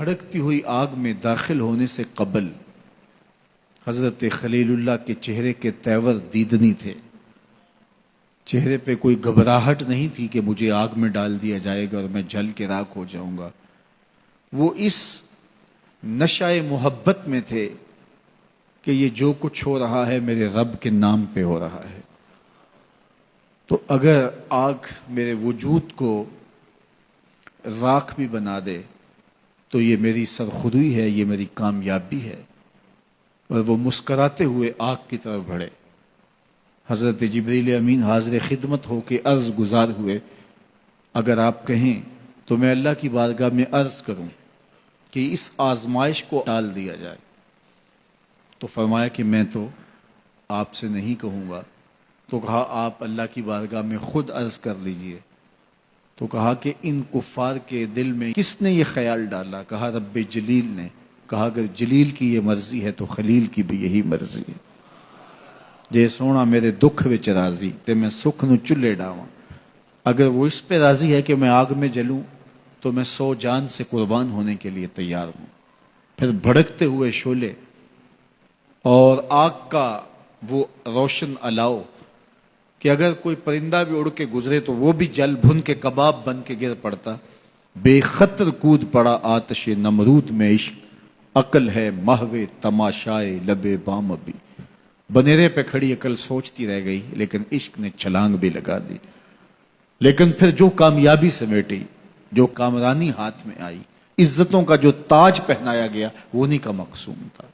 بھڑکتی ہوئی آگ میں داخل ہونے سے قبل حضرت خلیل اللہ کے چہرے کے تیور دیدنی تھے. چہرے پہ کوئی گھبراہٹ نہیں تھی کہ مجھے آگ میں ڈال دیا جائے گا اور میں جل کے راکھ ہو جاؤں گا. وہ اس نشہ محبت میں تھے کہ یہ جو کچھ ہو رہا ہے میرے رب کے نام پہ ہو رہا ہے. تو اگر آگ میرے وجود کو راکھ بھی بنا دے تو یہ میری سرخودی ہے، یہ میری کامیابی ہے. اور وہ مسکراتے ہوئے آگ کی طرف بڑھے. حضرت جبریل امین حاضر خدمت ہو کے عرض گزار ہوئے، اگر آپ کہیں تو میں اللہ کی بارگاہ میں عرض کروں کہ اس آزمائش کو ٹال دیا جائے. تو فرمایا کہ میں تو آپ سے نہیں کہوں گا. تو کہا آپ اللہ کی بارگاہ میں خود عرض کر لیجئے. تو کہا کہ ان کفار کے دل میں کس نے یہ خیال ڈالا؟ کہا رب جلیل نے. کہا اگر جلیل کی یہ مرضی ہے تو خلیل کی بھی یہی مرضی ہے. جے سونا میرے دکھ وچ راضی تے میں سکھ نو چلے ڈاواں. اگر وہ اس پہ راضی ہے کہ میں آگ میں جلوں تو میں 100 جان سے قربان ہونے کے لیے تیار ہوں. پھر بھڑکتے ہوئے شعلے اور آگ کا وہ روشن الاؤ کہ اگر کوئی پرندہ بھی اڑ کے گزرے تو وہ بھی جل بھن کے کباب بن کے گر پڑتا. بے خطر کود پڑا آتش نمرود میں عشق، عقل ہے محو تماشائے لبے بام. ابھی بنیرے پہ کھڑی عقل سوچتی رہ گئی لیکن عشق نے چھلانگ بھی لگا دی. لیکن پھر جو کامیابی سمیٹی، جو کامرانی ہاتھ میں آئی، عزتوں کا جو تاج پہنایا گیا وہ انہی کا مقصوم تھا.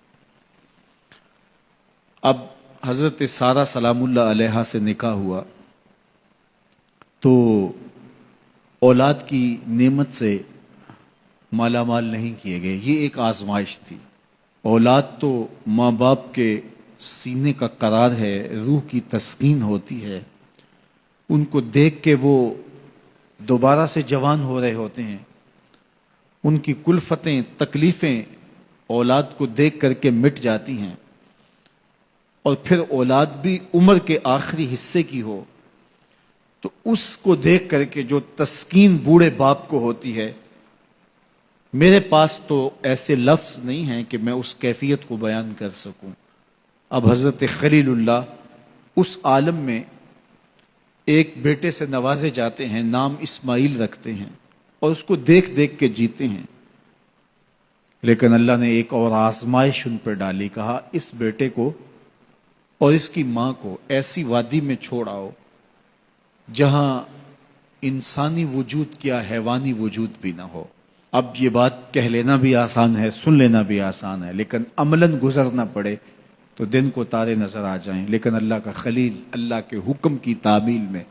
اب حضرت سارہ سلام اللہ علیہا سے نکاح ہوا تو اولاد کی نعمت سے مالا مال نہیں کیے گئے. یہ ایک آزمائش تھی. اولاد تو ماں باپ کے سینے کا قرار ہے، روح کی تسکین ہوتی ہے. ان کو دیکھ کے وہ دوبارہ سے جوان ہو رہے ہوتے ہیں. ان کی کلفتیں تکلیفیں اولاد کو دیکھ کر کے مٹ جاتی ہیں. اور پھر اولاد بھی عمر کے آخری حصے کی ہو تو اس کو دیکھ کر کے جو تسکین بوڑھے باپ کو ہوتی ہے، میرے پاس تو ایسے لفظ نہیں ہیں کہ میں اس کیفیت کو بیان کر سکوں. اب حضرت خلیل اللہ اس عالم میں ایک بیٹے سے نوازے جاتے ہیں، نام اسماعیل رکھتے ہیں اور اس کو دیکھ دیکھ کے جیتے ہیں. لیکن اللہ نے ایک اور آزمائش ان پر ڈالی. کہا اس بیٹے کو اور اس کی ماں کو ایسی وادی میں چھوڑ آؤ جہاں انسانی وجود کیا حیوانی وجود بھی نہ ہو. اب یہ بات کہہ لینا بھی آسان ہے، سن لینا بھی آسان ہے، لیکن عملاً گزرنا پڑے تو دن کو تارے نظر آ جائیں. لیکن اللہ کا خلیل اللہ کے حکم کی تعمیل میں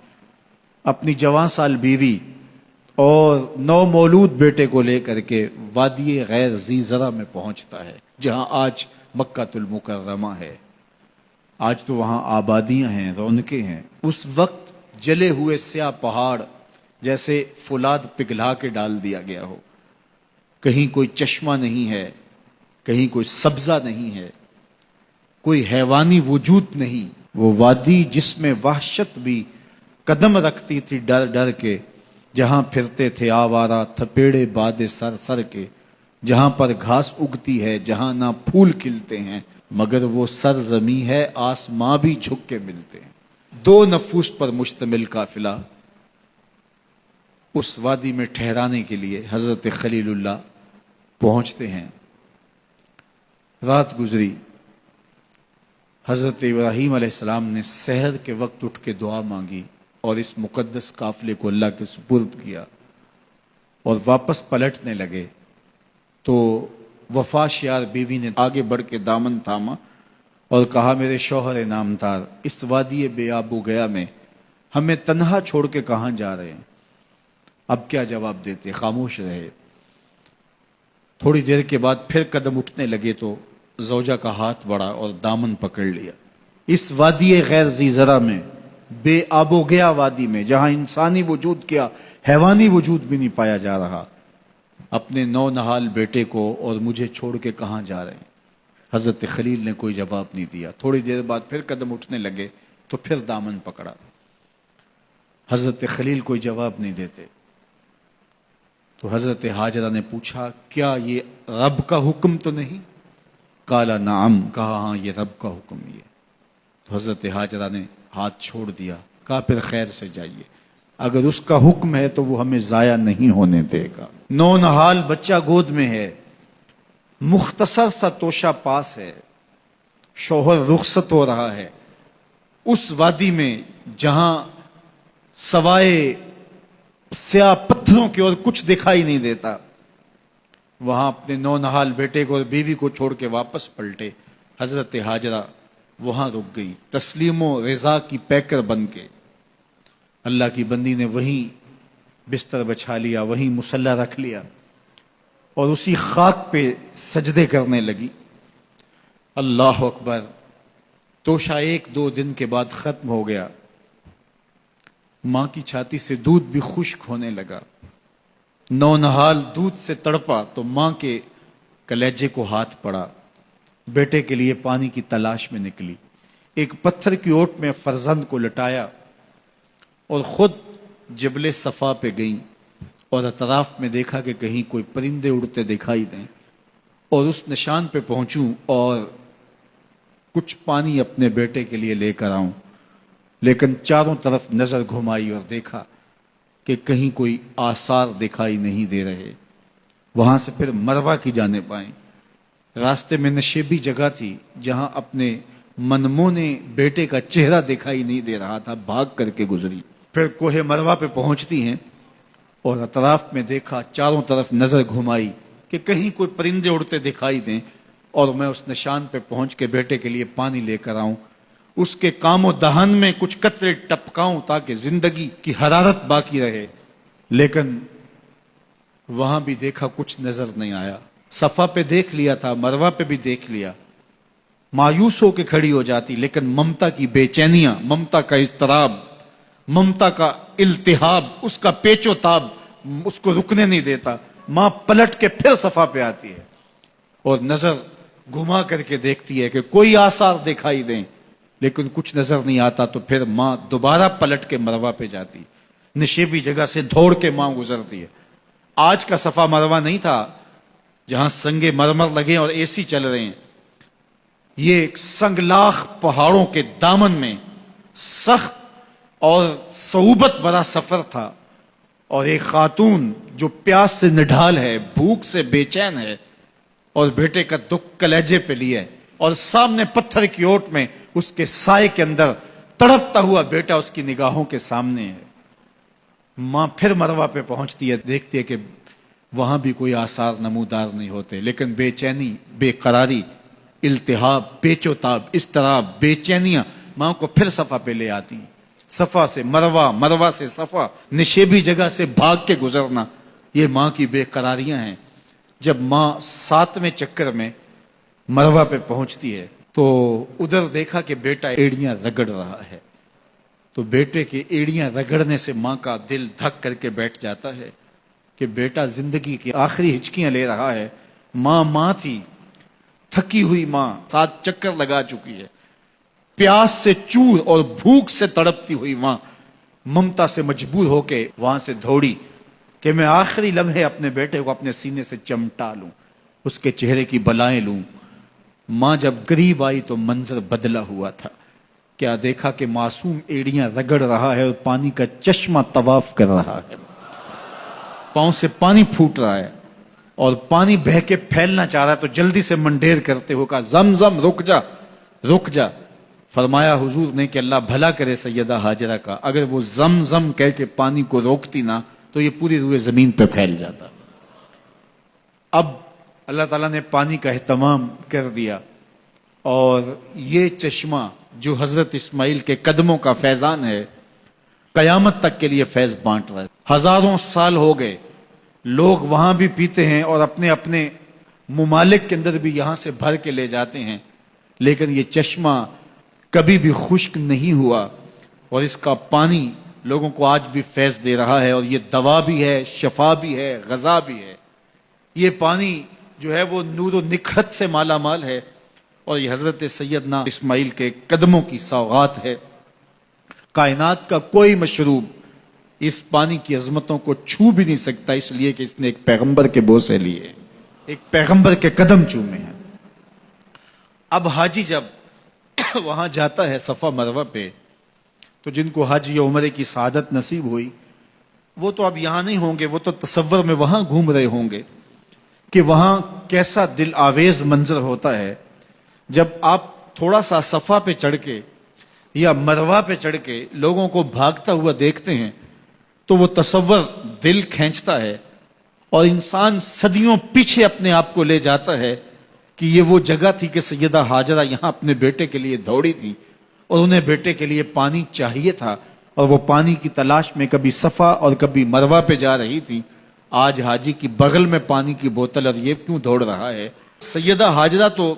اپنی جوان سال بیوی اور نو مولود بیٹے کو لے کر کے وادی غیر ذی زرع میں پہنچتا ہے، جہاں آج مکہ المکرمہ ہے. آج تو وہاں آبادیاں ہیں، رونقیں ہیں. اس وقت جلے ہوئے سیاہ پہاڑ جیسے فولاد پگھلا کے ڈال دیا گیا ہو. کہیں کوئی چشمہ نہیں ہے، کہیں کوئی سبزہ نہیں ہے، کوئی حیوانی وجود نہیں. وہ وادی جس میں وحشت بھی قدم رکھتی تھی ڈر ڈر کے، جہاں پھرتے تھے آوارہ تھپیڑے باد سر سر کے، جہاں پر گھاس اگتی ہے، جہاں نہ پھول کھلتے ہیں، مگر وہ سرزمیں ہے آسماں بھی جھک کے ملتے ہیں. 2 نفوس پر مشتمل قافلہ اس وادی میں ٹھہرانے کے لیے حضرت خلیل اللہ پہنچتے ہیں. رات گزری. حضرت ابراہیم علیہ السلام نے سحر کے وقت اٹھ کے دعا مانگی اور اس مقدس قافلے کو اللہ کے سپرد کیا اور واپس پلٹنے لگے تو وفا شیار بیوی نے آگے بڑھ کے دامن تھاما اور کہا میرے شوہر نامدار، اس وادی بے آب و گیا میں ہمیں تنہا چھوڑ کے کہاں جا رہے ہیں؟ اب کیا جواب دیتے؟ خاموش رہے. تھوڑی دیر کے بعد پھر قدم اٹھنے لگے تو زوجہ کا ہاتھ بڑھا اور دامن پکڑ لیا. اس وادی غیر ذی زرع میں، بے آب و گیا وادی میں، جہاں انسانی وجود کیا حیوانی وجود بھی نہیں پایا جا رہا، اپنے نو نہال بیٹے کو اور مجھے چھوڑ کے کہاں جا رہے ہیں؟ حضرت خلیل نے کوئی جواب نہیں دیا. تھوڑی دیر بعد پھر قدم اٹھنے لگے تو پھر دامن پکڑا. حضرت خلیل کوئی جواب نہیں دیتے. تو حضرت حاجرہ نے پوچھا کیا یہ رب کا حکم تو نہیں؟ قال نعم، کہا ہاں یہ رب کا حکم ہی ہے۔ تو حضرت حاجرہ نے ہاتھ چھوڑ دیا، کہا پھر خیر سے جائیے، اگر اس کا حکم ہے تو وہ ہمیں ضائع نہیں ہونے دے گا۔ نونہال بچہ گود میں ہے، مختصر سا توشہ پاس ہے، شوہر رخصت ہو رہا ہے، اس وادی میں جہاں سوائے سیاہ پتھروں کی اور کچھ دکھائی نہیں دیتا، وہاں اپنے نونہال بیٹے کو اور بیوی کو چھوڑ کے واپس پلٹے۔ حضرت حاجرہ وہاں رک گئی، تسلیم و رضا کی پیکر بن کے۔ اللہ کی بندی نے وہیں بستر بچھا لیا، وہیں مصلی رکھ لیا اور اسی خاک پہ سجدے کرنے لگی۔ اللہ اکبر۔ توشہ 1-2 دن کے بعد ختم ہو گیا، ماں کی چھاتی سے دودھ بھی خشک ہونے لگا۔ نونہال دودھ سے تڑپا تو ماں کے کلیجے کو ہاتھ پڑا، بیٹے کے لیے پانی کی تلاش میں نکلی، ایک پتھر کی اوٹ میں فرزند کو لٹایا اور خود جبل صفا پہ گئیں اور اطراف میں دیکھا کہ کہیں کوئی پرندے اڑتے دکھائی دیں اور اس نشان پہ پہنچوں اور کچھ پانی اپنے بیٹے کے لیے لے کر آؤں، لیکن چاروں طرف نظر گھمائی اور دیکھا کہ کہیں کوئی آثار دکھائی نہیں دے رہے۔ وہاں سے پھر مروہ کی جانب آئیں، راستے میں نشیبی جگہ تھی جہاں اپنے منمونے بیٹے کا چہرہ دکھائی نہیں دے رہا تھا، بھاگ کر کے گزری۔ پھر کوہ مروہ پہ پہنچتی ہیں اور اطراف میں دیکھا، چاروں طرف نظر گھمائی کہ کہیں کوئی پرندے اڑتے دکھائی دیں اور میں اس نشان پہ پہنچ کے بیٹے کے لیے پانی لے کر آؤں، اس کے کام و دہن میں کچھ قطرے ٹپکاؤں تاکہ زندگی کی حرارت باقی رہے، لیکن وہاں بھی دیکھا کچھ نظر نہیں آیا۔ صفا پہ دیکھ لیا تھا، مروہ پہ بھی دیکھ لیا، مایوس ہو کے کھڑی ہو جاتی، لیکن ممتا کی بے چینیاں، ممتا کا اضطراب، ممتا کا التہاب، اس کا پیچ و تاب اس کو رکنے نہیں دیتا۔ ماں پلٹ کے پھر صفا پہ آتی ہے اور نظر گھما کر کے دیکھتی ہے کہ کوئی آثار دکھائی دیں، لیکن کچھ نظر نہیں آتا، تو پھر ماں دوبارہ پلٹ کے مروہ پہ جاتی، نشیبی جگہ سے دوڑ کے ماں گزرتی ہے۔ آج کا صفا مروہ نہیں تھا جہاں سنگے مرمر لگے اور اے سی چل رہے ہیں، یہ ایک سنگلاخ پہاڑوں کے دامن میں سخت اور صعوبت بڑا سفر تھا، اور ایک خاتون جو پیاس سے نڈھال ہے، بھوک سے بے چین ہے اور بیٹے کا دکھ کلیجے پہ لیے، اور سامنے پتھر کی اوٹ میں اس کے سائے کے اندر تڑپتا ہوا بیٹا اس کی نگاہوں کے سامنے ہے۔ ماں پھر مروہ پہ پہنچتی ہے، دیکھتی ہے کہ وہاں بھی کوئی آثار نمودار نہیں ہوتے، لیکن بے چینی، بے قراری، التہاب، پیچ و تاب، اضطراب، بے چینیاں ماں کو پھر صفا پہ لے آتی ہیں۔ صفا سے مروہ، مروہ سے صفا، نشیبی جگہ سے بھاگ کے گزرنا، یہ ماں کی بے قراریاں ہیں۔ جب ماں 7ویں چکر میں مروہ پہ پہنچتی ہے تو ادھر دیکھا کہ بیٹا ایڑیاں رگڑ رہا ہے، تو بیٹے کے ایڑیاں رگڑنے سے ماں کا دل دھک کر کے بیٹھ جاتا ہے کہ بیٹا زندگی کی آخری ہچکیاں لے رہا ہے۔ ماں تھی، تھکی ہوئی ماں، 7 چکر لگا چکی ہے، پیاس سے چور اور بھوک سے تڑپتی ہوئی ماں ممتا سے مجبور ہو کے وہاں سے دوڑی کہ میں آخری لمحے اپنے بیٹے کو اپنے سینے سے چمٹا لوں، اس کے چہرے کی بلائیں لوں۔ ماں جب قریب آئی تو منظر بدلا ہوا تھا۔ کیا دیکھا کہ معصوم ایڑیاں رگڑ رہا ہے اور پانی کا چشمہ طواف کر رہا ہے، پاؤں سے پانی پھوٹ رہا ہے اور پانی بہہ کے پھیلنا چاہ رہا ہے، تو جلدی سے منڈیر کرتے ہو کہا زمزم رک جا، رک جا۔ فرمایا حضور نے کہ اللہ بھلا کرے سیدہ حاجرہ کا، اگر وہ زمزم کہہ کے پانی کو روکتی نا تو یہ پوری روئے زمین پہ پھیل جاتا۔ اب اللہ تعالیٰ نے پانی کا اہتمام کر دیا اور یہ چشمہ جو حضرت اسماعیل کے قدموں کا فیضان ہے، قیامت تک کے لیے فیض بانٹ رہا ہے۔ ہزاروں سال ہو گئے، لوگ وہاں بھی پیتے ہیں اور اپنے اپنے ممالک کے اندر بھی یہاں سے بھر کے لے جاتے ہیں، لیکن یہ چشمہ کبھی بھی خشک نہیں ہوا اور اس کا پانی لوگوں کو آج بھی فیض دے رہا ہے، اور یہ دوا بھی ہے، شفا بھی ہے، غذا بھی ہے۔ یہ پانی جو ہے وہ نور و نکھت سے مالا مال ہے، اور یہ حضرت سیدنا اسماعیل کے قدموں کی سوغات ہے۔ کائنات کا کوئی مشروب اس پانی کی عظمتوں کو چھو بھی نہیں سکتا، اس لیے کہ اس نے ایک پیغمبر کے بوسے لیے، ایک پیغمبر کے قدم چومے ہیں۔ اب حاجی جب وہاں جاتا ہے صفا مروہ پہ، تو جن کو حج یا عمرے کی سعادت نصیب ہوئی وہ تو اب یہاں نہیں ہوں گے، وہ تو تصور میں وہاں گھوم رہے ہوں گے کہ وہاں کیسا دل آویز منظر ہوتا ہے جب آپ تھوڑا سا صفا پہ چڑھ کے یا مروہ پہ چڑھ کے لوگوں کو بھاگتا ہوا دیکھتے ہیں تو وہ تصور دل کھینچتا ہے، اور انسان صدیوں پیچھے اپنے آپ کو لے جاتا ہے کہ یہ وہ جگہ تھی کہ سیدہ ہاجرہ یہاں اپنے بیٹے کے لیے دوڑی تھی، اور انہیں بیٹے کے لیے پانی چاہیے تھا، اور وہ پانی کی تلاش میں کبھی صفا اور کبھی مروہ پہ جا رہی تھی۔ آج حاجی کی بغل میں پانی کی بوتل، اور یہ کیوں دوڑ رہا ہے؟ سیدہ ہاجرہ تو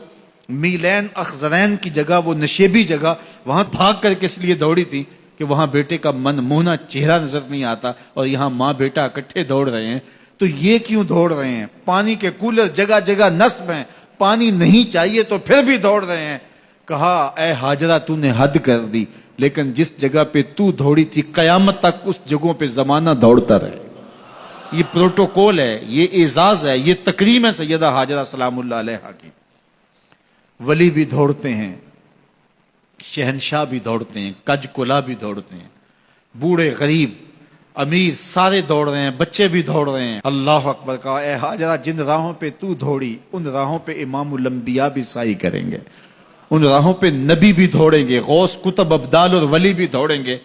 میلین اخضرین کی جگہ، وہ نشیبی جگہ، وہاں بھاگ کر کے اس لیے دوڑی تھی کہ وہاں بیٹے کا من موہنا چہرہ نظر نہیں آتا، اور یہاں ماں بیٹا اکٹھے دوڑ رہے ہیں، تو یہ کیوں دوڑ رہے ہیں؟ پانی کے کولر جگہ جگہ نصب ہیں، پانی نہیں چاہیے تو پھر بھی دوڑ رہے ہیں۔ کہا اے ہاجرہ تو نے حد کر دی، لیکن جس جگہ پہ تو دوڑی تھی قیامت تک اس جگہوں پہ زمانہ دوڑتا رہے۔ یہ پروٹوکول ہے، یہ اعزاز ہے، یہ تکریم ہے سیدہ ہاجرہ سلام اللہ علیہا کی۔ ولی بھی دوڑتے ہیں، شہنشاہ بھی دوڑتے ہیں، کج کلا بھی دوڑتے ہیں، بوڑھے غریب امیر سارے دوڑ رہے ہیں، بچے بھی دوڑ رہے ہیں۔ اللہ اکبر کہا اے ہاجرہ جن راہوں پہ تو دوڑی ان راہوں پہ امام الانبیاء بھی سعی کریں گے، ان راہوں پہ نبی بھی دوڑیں گے، غوث کتب ابدال اور ولی بھی دوڑیں گے۔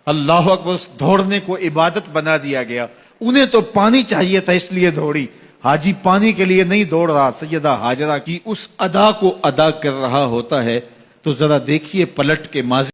اللہ اکبر، اس دوڑنے کو عبادت بنا دیا گیا۔ انہیں تو پانی چاہیے تھا اس لیے دوڑی، حاجی پانی کے لیے نہیں دوڑ رہا، سیدہ ہاجرہ کی اس ادا کو ادا کر رہا ہوتا ہے۔ تو ذرا دیکھیے پلٹ کے ماضی